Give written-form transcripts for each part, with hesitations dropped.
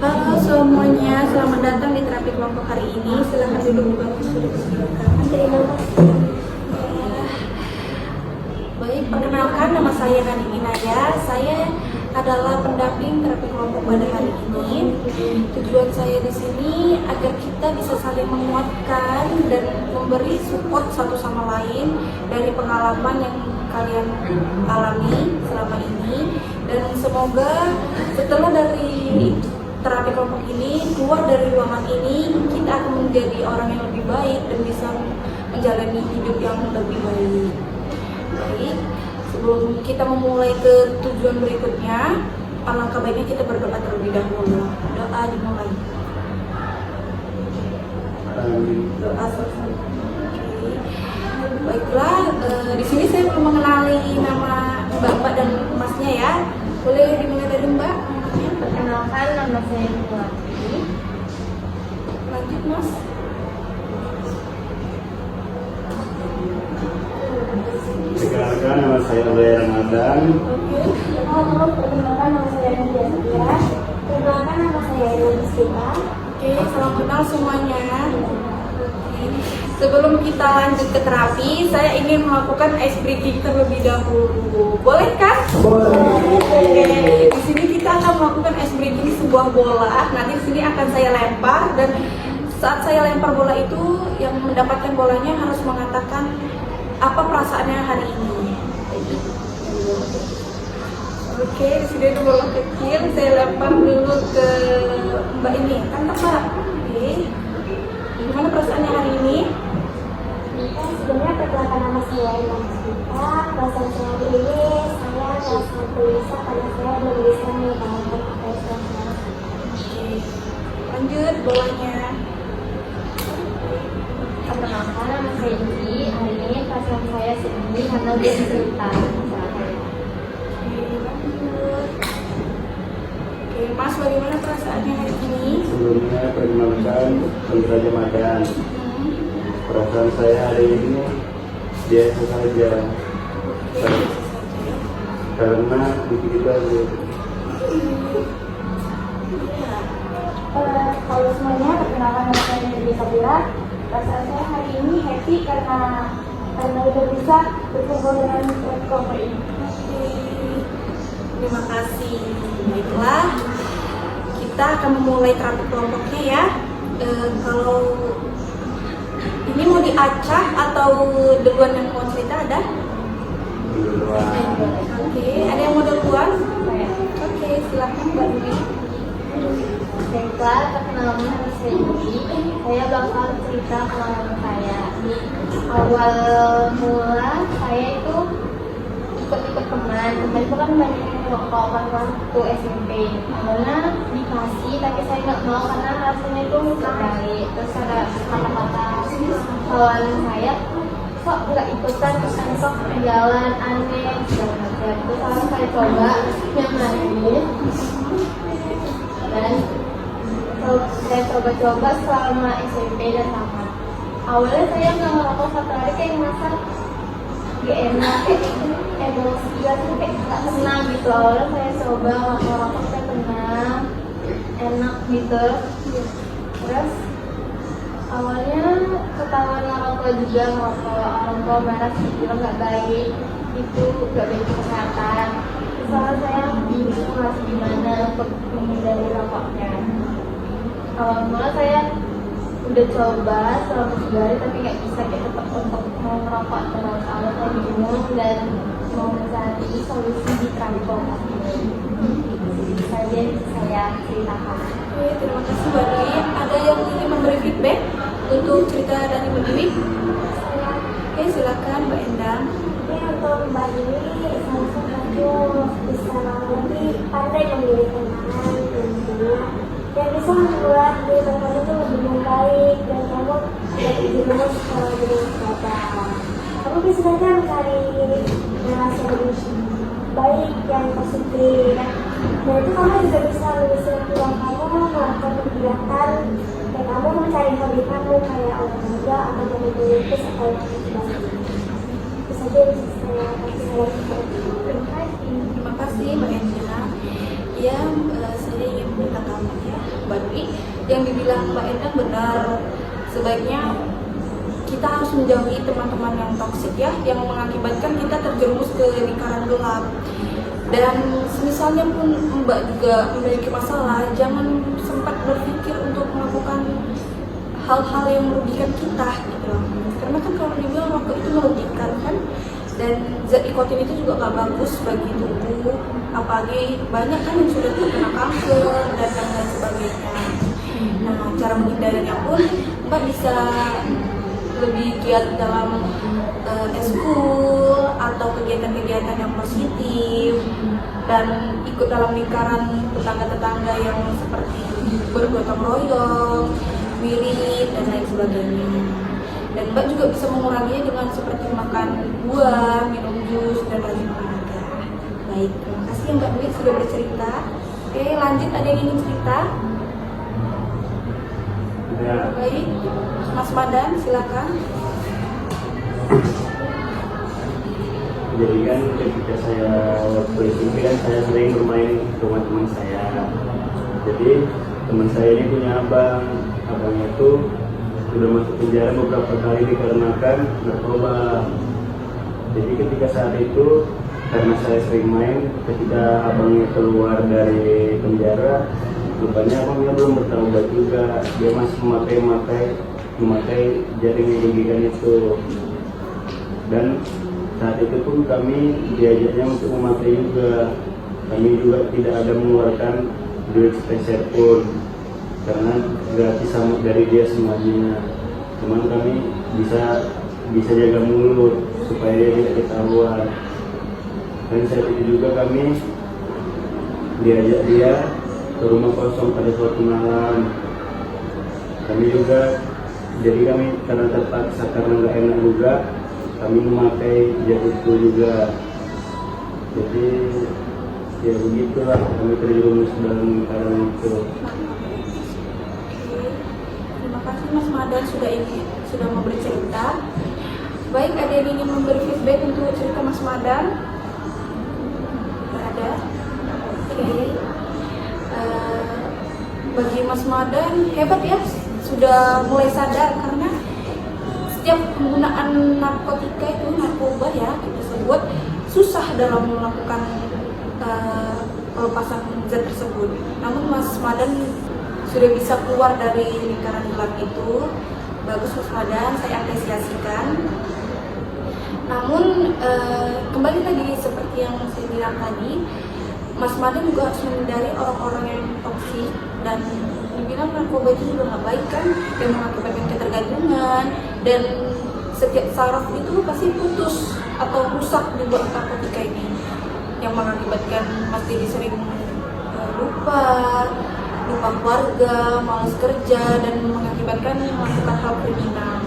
Halo semuanya, selamat datang di terapi kelompok hari ini. Silahkan duduk di bangku sudah disediakan. Terima kasih. Baik, perkenalkan nama saya Nani Inaya. Saya adalah pendamping terapi kelompok pada hari ini. Tujuan saya di sini agar kita bisa saling menguatkan dan memberi support satu sama lain dari pengalaman yang kalian alami selama ini, dan semoga setelah dari terapi kelompok ini keluar dari ruangan ini kita akan menjadi orang yang lebih baik dan bisa menjalani hidup yang lebih baik. Baik, sebelum kita memulai ke tujuan berikutnya, alangkah baiknya kita berdoa terlebih dahulu. Doa dimulai. Doa selesai. Oke. Baiklah, di sini saya belum mengenali nama Bapak dan Masnya ya. Boleh dimulai dari Mbak? Perkenalkan, nama saya Buati. Lanjut Mas. Perkenalkan, nama saya Ulay Ramadan. Oke. Halo, perkenalkan, nama saya Nadia Satira. Perkenalkan, nama saya Irwan Iskita. Oke, salam kenal semuanya. Oke. Sebelum kita lanjut ke terapi, saya ingin melakukan ice breaking terlebih dahulu. Boleh kan? Boleh. Oke. Di sini kita akan melakukan ice breaking sebuah bola. Nanti di sini akan saya lempar, dan saat saya lempar bola itu, yang mendapatkan bolanya harus mengatakan apa perasaannya hari ini. Oke, di sini ada bola kecil. Saya lempar dulu ke Mbak ini. Kan Mbak? Oke. Gimana perasaannya hari ini? Sebenarnya perkenalkan, nama saya Irwan Iskita. Perasaan saya hari ini, saya merasa gelisah karena saya belum bisa mengetahui apa yang saya lakukan. Oke. Lanjut bolanya. Perkenalkan, nama saya Indi. Hari ini perasaan saya sedih karena dia cerita masalah saya. Oke, lanjut. Oke, Mas, bagaimana perasaannya hari ini? Sebelumnya perkenalkan, Chandra Jamadan. Perasaan saya hari ini biasa saja, karena begitu aja. Halo semuanya, perkenalkan, nama saya Nadia Satira. Perasaan saya hari ini happy karena udah bisa berkumpul dengan kelompok ini. Oke, terima kasih. Baiklah, kita akan memulai terapi kelompoknya ya. Kalau ini mau diacak atau duluan yang mau cerita ada? Oke, ada yang mau duluan? Oke, silakan Mbak Dwi. Baiklah, perkenalkan, nama saya Indi. Saya bakal cerita pengalaman saya. Awal mula saya itu ikut teman itu kan banyak yang merokok kan waktu SMP. Awalnya dikasih tapi saya nggak mau karena rasanya itu nggak baik. Terus ada kata-kata kawan saya, kok nggak ikutan, kok jalan aneh segala macam. Terus lalu saya coba yang lain, dan saya coba-coba selama SMP dan tamat. Awalnya saya nggak ngerokok satu hari, kayak ngerasa gak enak, kayak emosi gitu, kayak nggak senang gitu. Awalnya saya coba ngerokok, saya tenang, enak gitu. Terus awalnya ketahuan ngerokok juga, ngerokok merah bilang nggak baik, itu nggak baik untuk kesehatan. Soalnya saya bingung harus gimana untuk menghindari rokoknya. Awal mula saya udah coba selama 3 hari tapi nggak bisa, kayak tetap untuk mau merokok terus. Awalnya saya bingung dan mau mencari solusi di terapi kelompok ini. Itu saja yang bisa saya ceritakan. Oke, terima kasih Mbak Dwi. Ada yang ingin memberi feedback untuk cerita dari Mbak Dwi? Oke, silakan Mbak Endang. Ini untuk Mbak Dwi, saya bisa lebih pandai memilih teman dan bisa membuat diri kamu itu lebih membaik, dan kamu lebih jelas secara diri kesehatan. Kamu bisa saja mencari relasi yang lebih baik, yang positif, dan itu kamu juga bisa mengisi ruang kamu melakukan kegiatan, dan kamu mencari hobi kamu kayak olahraga atau melukis atau yang sebagainya. Itu saja yang bisa saya kasih. Terima kasih Mbak Endang. Ya, saya ingin minta kamu ya. Badui, yang dibilang Mbak Endang benar. Sebaiknya kita harus menjauhi teman-teman yang toksik ya, yang mengakibatkan kita terjerumus ke lingkaran gelap. Dan misalnya pun Mbak juga memiliki masalah, jangan sempat berpikir untuk melakukan hal-hal yang merugikan kita gitu loh. Karena kan kalau dibilang rokok itu merugikan kan, dan zat nikotin itu juga gak bagus bagi tubuh, apalagi banyak kan yang sudah terkena kanker dan lain sebagainya. Nah, cara menghindarinya pun Mbak bisa lebih giat dalam eskul atau kegiatan-kegiatan yang positif, dan ikut dalam lingkaran tetangga-tetangga yang seperti bergotong royong, wirid, dan lain sebagainya. Dan Mbak juga bisa menguranginya dengan seperti makan buah, minum jus, dan rajin olahraga. Baik, terima kasih Mbak Dwi sudah bercerita. Oke, lanjut, ada yang ingin cerita? Ya. Baik, Mas Madan, silakan. Jadi kan ketika saya waktu SMP kan saya sering bermain ke rumah teman saya. Jadi teman saya ini punya abangnya itu sudah masuk penjara beberapa kali dikarenakan narkoba. Jadi ketika saat itu karena saya sering main, ketika abangnya keluar dari penjara, rupanya abangnya belum bertaubat juga. Dia masih memakai jaring yang dirugikan itu. Dan saat itu pun kami diajaknya untuk memakai juga. Kami juga tidak ada mengeluarkan duit spesial pun, karena gratis sama dari dia semuanya. Cuman kami bisa jaga mulut supaya dia tidak ketahuan. Dan saat itu juga kami diajak dia ke rumah kosong pada suatu malam. Kami juga, jadi kami karena terpaksa, karena nggak enak juga, kami memakai jas itu juga. Jadi ya begitulah kami terjerumus dalam lingkaran itu. Terima kasih Mas Madan sudah mau bercerita. Baik, ada yang ingin memberi feedback untuk cerita Mas Madan? Tidak ada? Oke. Bagi Mas Madan hebat ya, sudah mulai sadar, karena setiap penggunaan narkotika itu, narkoba ya kita sebut, susah dalam melakukan pelepasan zat tersebut. Namun Mas Madan sudah bisa keluar dari lingkaran gelap itu. Bagus Mas Madan, saya apresiasikan. Namun kembali lagi seperti yang saya bilang tadi, Mas Madan juga harus menghindari orang-orang yang toksik, dan dibilang narkoba itu juga nggak baik kan, yang mengakibatkan ketergantungan, dan setiap saraf itu pasti putus atau rusak di bawah narkotika ini, yang mengakibatkan Mas jadi sering lupa keluarga, malas kerja, dan mengakibatkan melakukan hal kriminal.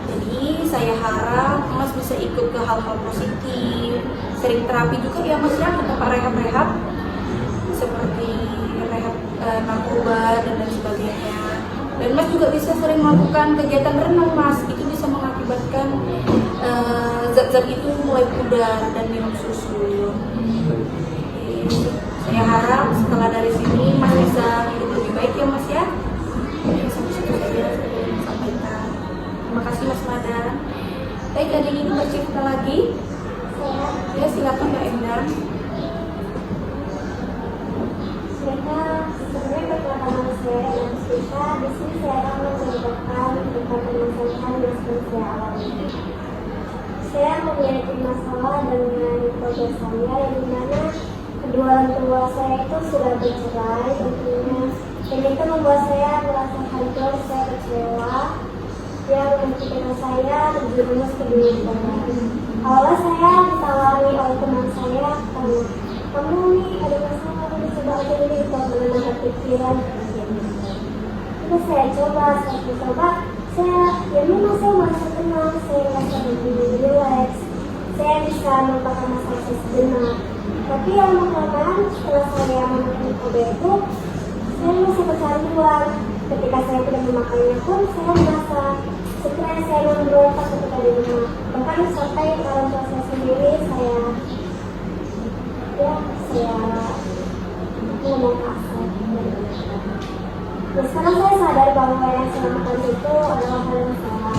Jadi saya harap Mas bisa ikut ke hal-hal positif, sering terapi juga ya Mas ya, ke tempat rehab-rehab seperti rehab narkoba dan lain sebagainya. Dan Mas juga bisa sering melakukan kegiatan renang Mas, itu bisa mengakibatkan zat-zat itu mulai pudar dan minum susu. Saya harap setelah dari sini Mas bisa hidup lebih baik ya Mas ya. Sampai situ saja saya sampaikan. Terima kasih Mas Madan. Baik, ada yang ingin bercerita lagi? Ya, silakan Mbak Endang. Sebenarnya pertama saya yang cerita di sini saya akan menceritakan tentang permasalahan yang sedang saya alami. Saya memiliki masalah dengan keluarga saya, yang dimana kedua orang tua saya itu sudah bercerai tentunya, dan itu membuat saya merasa hancur, saya kecewa, yang mengakibatkan saya terjerumus ke dunia baru. Awalnya saya ditawari oleh teman saya, kamu nih ada masalah, kamu coba aja ini, kita menenangkan pikiran. Itu saya coba, saya memang saya merasa tenang, saya merasa lebih relax, saya bisa melupakan masalah saya sejenak. Tapi yang lama-kelamaan setelah saya memakai narkoba itu, saya merasa kecanduan. Ketika saya tidak memakainya pun, saya merasa setelah saya memberontak ketika di rumah. Bahkan sampai orang tua saya sendiri, saya ngomong kasar. Dan sekarang saya sadar bahwa yang saya lakukan itu adalah hal yang salah.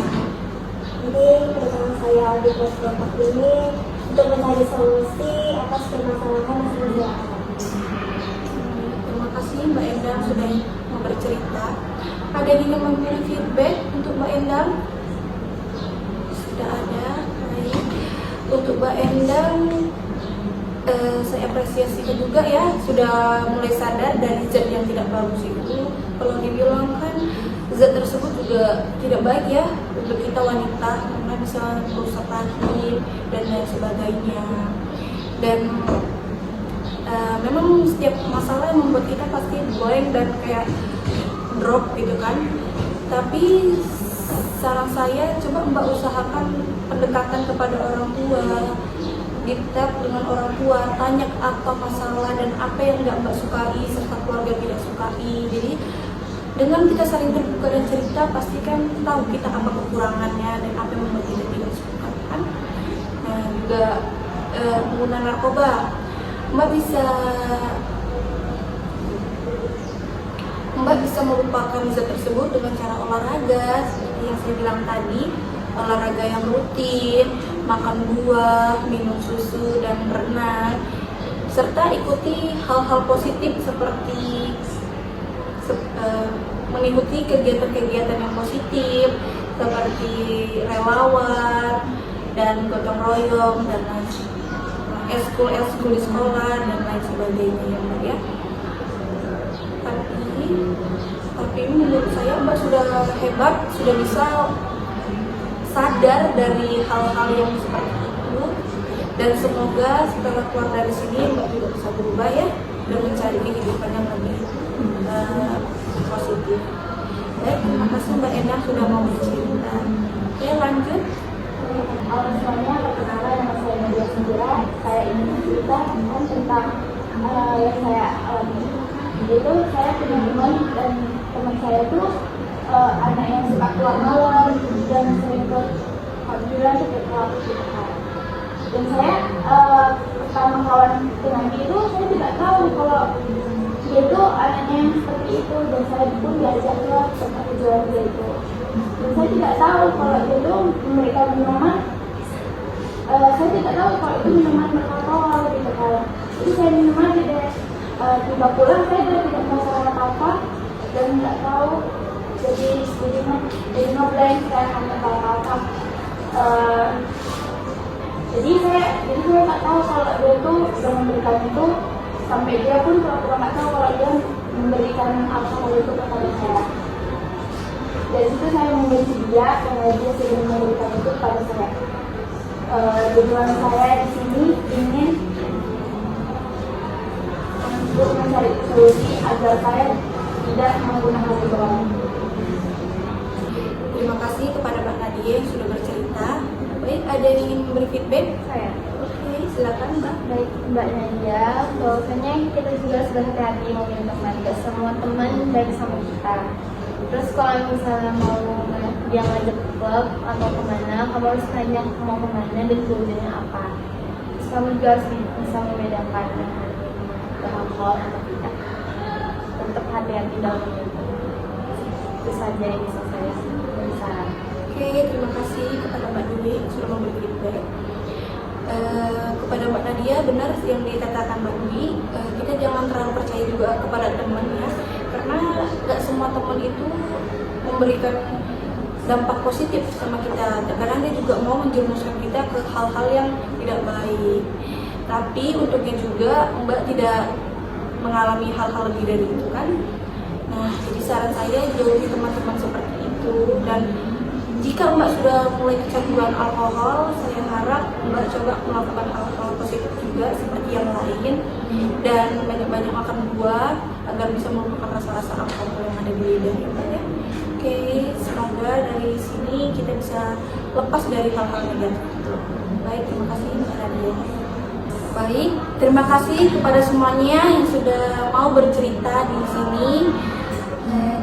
Jadi kedatangan saya di pos kelompok ini untuk mencari solusi atas permasalahan yang sedang dihadapi. Terima kasih Mbak Endang sudah mau bercerita. Ada yang ingin memberi feedback untuk Mbak Endang? Sudah ada. Baik. Untuk Mbak Endang, saya apresiasikan juga ya, sudah mulai sadar dari zat yang tidak bagus itu. Kalau dibilang kan zat tersebut juga tidak baik ya untuk kita wanita, karena bisa merusak rahim dan lain sebagainya. Dan memang setiap masalah yang membuat kita pasti blank dan kayak drop gitu kan. Tapi saran saya, coba Mbak usahakan pendekatan kepada orang tua, deep dengan orang tua, tanya apa masalah dan apa yang nggak Mbak sukai serta keluarga tidak sukai. Jadi dengan kita saling terbuka dan cerita, pastikan tahu kita apa kekurangannya dan apa yang membuat kita tidak suka kan. Nah, juga pengguna narkoba, Mbak bisa melupakan zat tersebut dengan cara olahraga seperti yang saya bilang tadi, olahraga yang rutin, makan buah, minum susu dan berenang, serta ikuti hal-hal positif seperti mengikuti kegiatan-kegiatan yang positif seperti relawan dan gotong royong dan lain eskul di sekolah dan lain sebagainya ya Mbak ya. Tapi menurut saya Mbak sudah hebat, sudah bisa sadar dari hal-hal yang seperti itu, dan semoga setelah keluar dari sini Mbak juga bisa berubah ya dan mencari kehidupan yang lebih positif. Baik, terima kasih Mbak Endang sudah mau bercerita. Oke, lanjut. Awalnya perkenalan nama saya Nadia Sendira. Saya ingin cerita tentang yang saya alami. Yaitu saya punya teman, dan teman saya itu anak yang suka keluar malam dan sering alhamdulillah sampai keluar gitu kan. Dan saya pertama kawan dengan dia itu, saya tidak tahu kalau dia itu anaknya yang seperti itu, dan saya pun diajak ke tempat tujuan dia itu. Dan saya tidak tahu kalau dia itu memberikan minuman, saya tidak tahu kalau itu minuman beralkohol gitu kan. Jadi saya minum aja deh. Tiba pulang saya tidak masalah apa-apa dan nggak tahu, jadi ngeblank, saya nggak tahu apa-apa. Jadi saya nggak tahu kalau dia itu sudah memberikan itu, sampai dia pun pura-pura nggak tahu kalau dia memberikan alkohol itu kepada saya. Dari situ saya membenci dia karena dia sudah memberikan itu kepada saya. Tujuan saya di sini ingin untuk mencari solusi agar saya tidak menggunakan itu lagi. Terima kasih kepada Mbak Nadia yang sudah bercerita. Baik, ada yang ingin memberi feedback? Saya. Oke, silakan Mbak. Baik, Mbak Nadia, bahwasanya kita juga sudah hati-hati meminta ke semua teman baik sama kita. Terus kalau misalnya mau dia ngajak ke klub atau kemana, kamu harus tanya mau kemana dan tujuannya apa. Terus kamu juga harus bisa membedakan alkohol atau tidak. Tetap hati-hati dalam itu. Itu saja yang bisa saya saran. Oke, terima kasih kepada Mbak Dwi yang sudah memberi feedback. Kepada Mbak Nadia, benar yang dikatakan Mbak Dwi, kita jangan terlalu percaya juga kepada teman ya, karena nggak semua teman itu memberikan dampak positif sama kita. Terkadang dia juga mau menjerumuskan kita ke hal-hal yang tidak baik. Tapi untungnya juga Mbak tidak mengalami hal-hal lebih dari itu kan. Nah, jadi saran saya jauhi teman-teman seperti itu, dan jika Mbak sudah mulai kecanduan alkohol, saya harap Mbak coba melakukan hal-hal positif juga seperti yang lain, dan banyak-banyak makan buah agar bisa melupakan rasa-rasa alkohol yang ada di lidah ya Mbak ya. Oke, semoga dari sini kita bisa lepas dari hal-hal negatif itu. Baik, terima kasih Mbak Nadia. Baik, terima kasih kepada semuanya yang sudah mau bercerita di sini.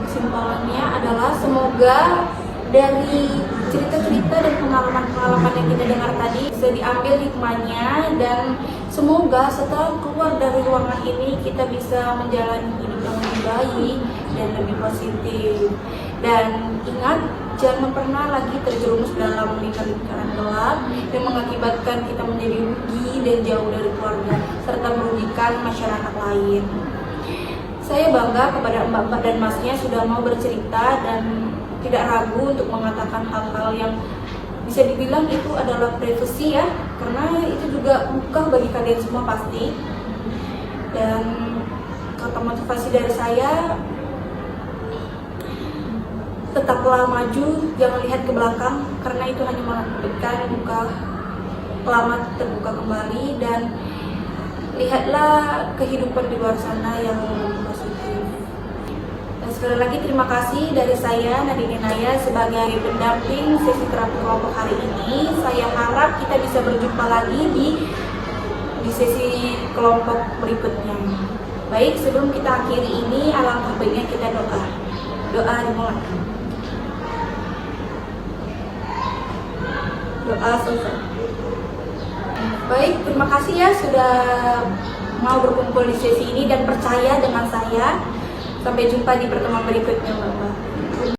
Kesimpulannya adalah semoga dari cerita-cerita dan pengalaman-pengalaman yang kita dengar tadi bisa diambil hikmahnya, dan semoga setelah keluar dari ruangan ini kita bisa menjalani hidup yang lebih baik dan lebih positif. Dan ingat, jangan pernah lagi terjerumus dalam lingkaran gelap yang mengakibatkan kita menjadi rugi dan jauh dari keluarga serta merugikan masyarakat lain. Saya bangga kepada mbak-mbak dan masnya sudah mau bercerita dan tidak ragu untuk mengatakan hal-hal yang bisa dibilang itu adalah privasi ya, karena itu juga buka bagi kalian semua pasti. Dan kata motivasi dari saya, tetaplah maju, jangan lihat ke belakang karena itu hanya mengakibatkan muka lama terbuka kembali, dan lihatlah kehidupan di luar sana yang lebih positif. Dan sekali lagi terima kasih dari saya Nadine Naya sebagai pendamping sesi terapi kelompok hari ini. Saya harap kita bisa berjumpa lagi di sesi kelompok berikutnya. Baik, sebelum kita akhiri ini, alangkah baiknya kita doa. Doa dimulai. Doa selesai. Baik, terima kasih ya sudah mau berkumpul di sesi ini dan percaya dengan saya. Sampai jumpa di pertemuan berikutnya, Bapak.